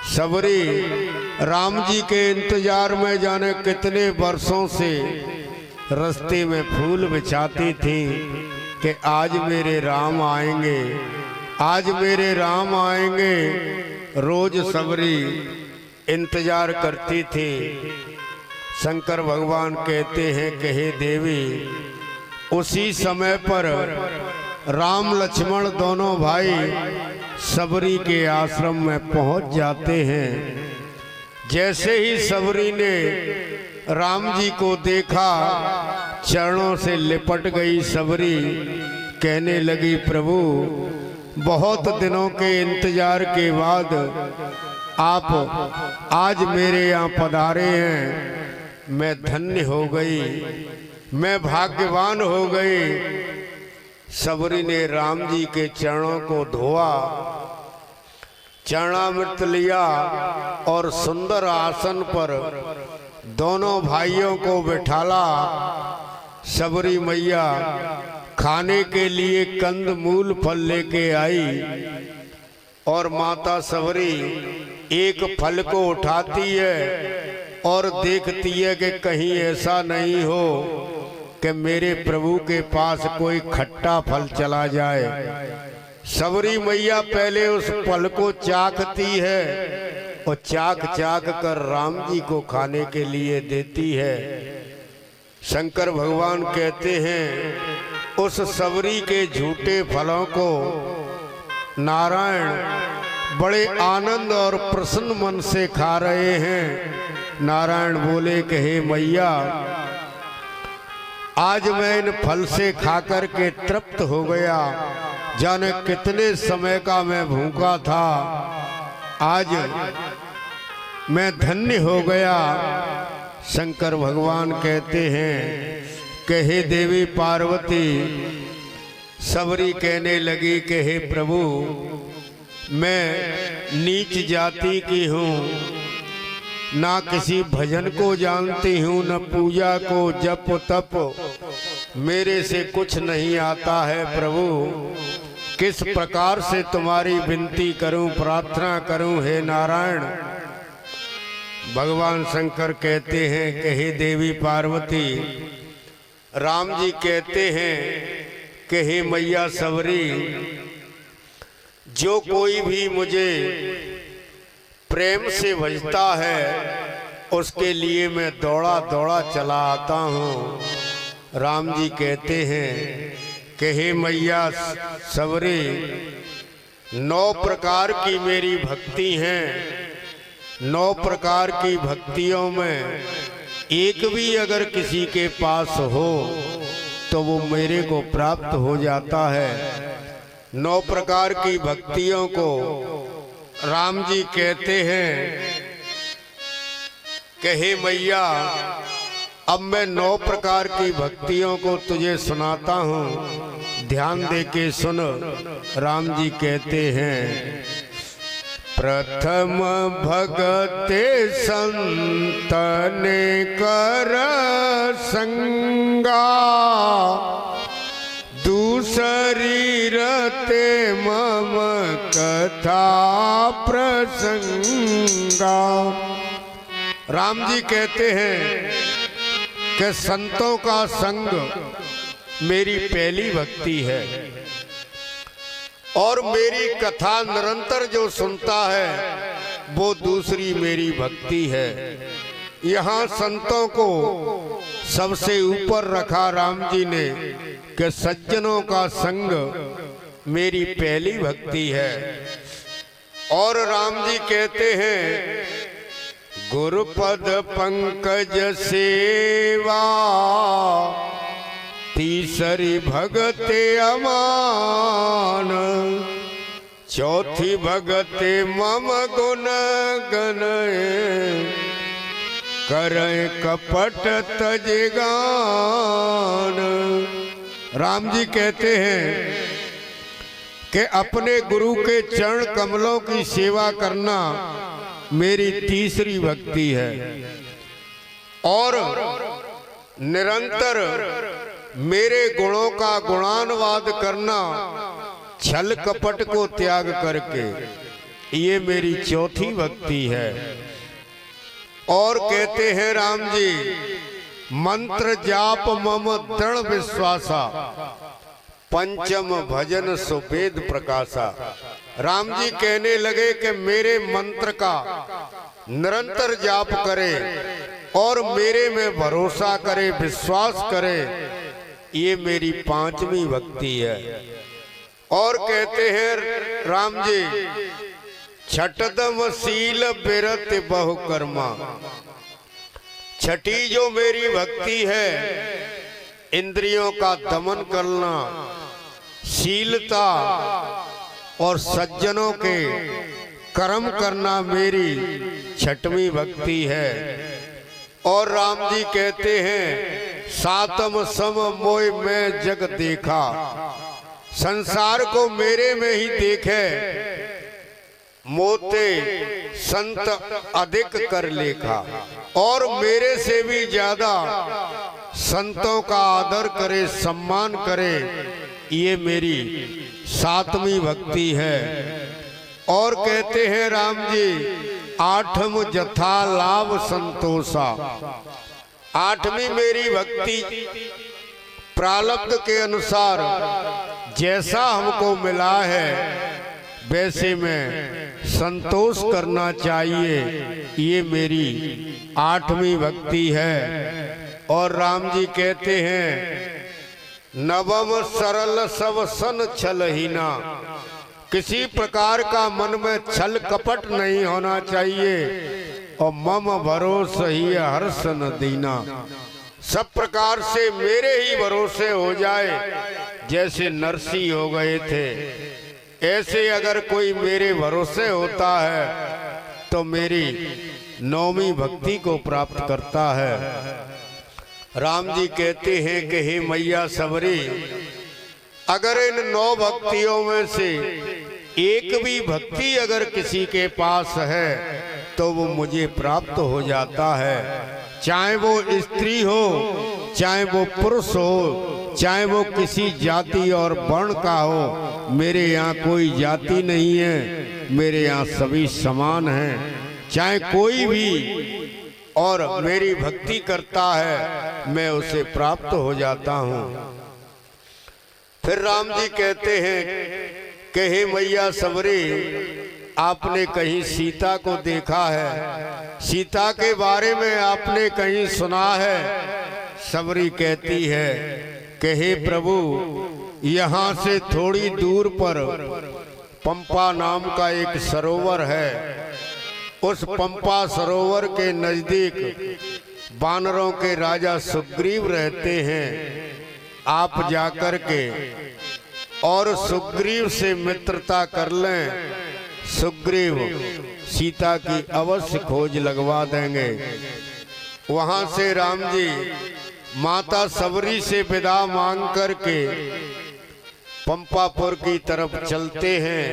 सबरी राम जी के इंतजार में जाने कितने वर्षों से रास्ते में फूल बिछाती थी कि आज मेरे राम आएंगे, आज मेरे राम आएंगे। रोज सबरी इंतजार करती थी। शंकर भगवान कहते हैं कि हे देवी, उसी समय पर राम लक्ष्मण दोनों भाई सबरी के आश्रम में पहुंच जाते हैं। जैसे ही सबरी ने राम जी को देखा, चरणों से लिपट गई सबरी। कहने लगी, प्रभु बहुत दिनों के इंतजार के बाद आप आज मेरे यहाँ पधारे हैं। मैं धन्य हो गई, मैं भाग्यवान हो गई। सबरी ने राम जी के चरणों को धोआ, चरणामृत लिया और सुंदर आसन पर दोनों भाइयों को बिठाला। सबरी मैया खाने के लिए कंद मूल फल लेके आई और माता सबरी एक फल को उठाती है और देखती है कि कहीं ऐसा नहीं हो कि मेरे प्रभु के पास कोई खट्टा फल चला जाए। सबरी मैया पहले उस फल को चाखती है और चाख चाख कर राम जी को खाने के लिए देती है। शंकर भगवान कहते हैं, उस सबरी के झूठे फलों को नारायण बड़े आनंद और प्रसन्न मन से खा रहे हैं। नारायण बोले कि हे मैया, आज मैं इन फल से खाकर के तृप्त हो गया। जाने कितने समय का मैं भूखा था, आज मैं धन्य हो गया। शंकर भगवान कहते हैं कि हे देवी पार्वती, सबरी कहने लगी कि हे प्रभु, मैं नीच जाति की हूँ, ना किसी भजन को जानती हूँ, न पूजा को, जप तप मेरे से कुछ नहीं आता है। प्रभु किस प्रकार से तुम्हारी विनती करूं, प्रार्थना करूं, हे नारायण। भगवान शंकर कहते हैं कि हे देवी पार्वती, राम जी कहते हैं कि हे मैया सबरी, जो कोई भी मुझे प्रेम से भजता है उसके लिए मैं दौड़ा दौड़ा चला आता हूँ। राम जी कहते हैं कि हे मैया सबरी, 9 प्रकार की मेरी भक्ति हैं। 9 प्रकार की भक्तियों में एक भी अगर किसी के पास हो तो वो मेरे को प्राप्त हो जाता है। 9 प्रकार की भक्तियों को राम जी कहते हैं कि हे मैया, अब मैं 9 प्रकार की भक्तियों को तुझे सुनाता हूँ, ध्यान दे के सुन। राम जी कहते हैं, प्रथम भगते संतने कर संगा, दूसरी रते मम कथा प्रसंगा। राम जी कहते हैं कि संतों का संग मेरी पहली भक्ति है और मेरी कथा निरंतर जो सुनता है वो दूसरी मेरी भक्ति है। यहाँ संतों को सबसे ऊपर रखा राम जी ने कि सज्जनों का संग मेरी पहली भक्ति है। और राम जी कहते हैं, गुरुपद पंकज सेवा, तीसरी भगते अमान, चौथी भगते मम गुण गण, करे कपट तजगान। राम जी कहते हैं कि अपने गुरु के चरण कमलों की सेवा करना मेरी तीसरी भक्ति है और निरंतर मेरे गुणों का गुणानुवाद करना, छल कपट को त्याग करके ये मेरी चौथी भक्ति है। और कहते हैं राम जी, मंत्र जाप मम दृढ़ विश्वासा, पंचम भजन सुवेद प्रकाशा। राम जी कहने लगे कि मेरे मंत्र का निरंतर जाप करे और मेरे में भरोसा करे, विश्वास करे, ये मेरी पांचवी भक्ति है। और कहते हैं राम जी, छठदम शील बिरत बहुकर्मा। छठी जो मेरी भक्ति है, इंद्रियों का दमन करना, शीलता और सज्जनों के कर्म करना मेरी छठवीं भक्ति है। और राम जी कहते हैं, सातम सम मोय में जग देखा। संसार को मेरे में ही देखे, मोते संत अधिक कर लेखा। और मेरे से भी ज्यादा संतों का आदर करे, सम्मान करे, ये मेरी सातवीं भक्ति है। और कहते हैं राम जी, आठम जथा लाभ संतोषा। आठवीं मेरी भक्ति प्रारब्ध के अनुसार जैसा हमको मिला है वैसे में संतोष करना चाहिए, ये मेरी आठवीं भक्ति है। और राम जी कहते हैं, नवम सरल सब सन छलहीना। किसी प्रकार का मन में छल कपट नहीं होना चाहिए। और मम भरोसा ही हर्ष न दीना। सब प्रकार से मेरे ही भरोसे हो जाए, जैसे नरसी हो गए थे, ऐसे अगर कोई मेरे भरोसे होता है तो मेरी नौवीं भक्ति को प्राप्त करता है। राम जी कहते हैं कि हे मैया सबरी, अगर इन 9 भक्तियों में से एक भी भक्ति अगर किसी के पास है तो वो मुझे प्राप्त हो जाता है। चाहे वो स्त्री हो, चाहे वो पुरुष हो, चाहे वो किसी जाति और वर्ण का हो, मेरे यहाँ कोई जाति नहीं है, मेरे यहाँ सभी समान हैं। चाहे कोई भी और मेरी भक्ति करता है, मैं उसे प्राप्त हो जाता हूँ। फिर राम जी कहते हैं कि हे मैया सबरी, आपने कहीं सीता को देखा है? सीता के बारे में आपने कहीं सुना है? सबरी कहती है कि हे प्रभु, यहाँ से थोड़ी दूर पर पंपा नाम का एक सरोवर है। उस पंपा सरोवर के नजदीक वानरों के राजा सुग्रीव रहते हैं। आप जाकर के और सुग्रीव से मित्रता कर लें, सुग्रीव सीता की अवश्य खोज लगवा देंगे। वहां से राम जी माता सबरी से विदा मांग करके पंपापुर की तरफ चलते हैं।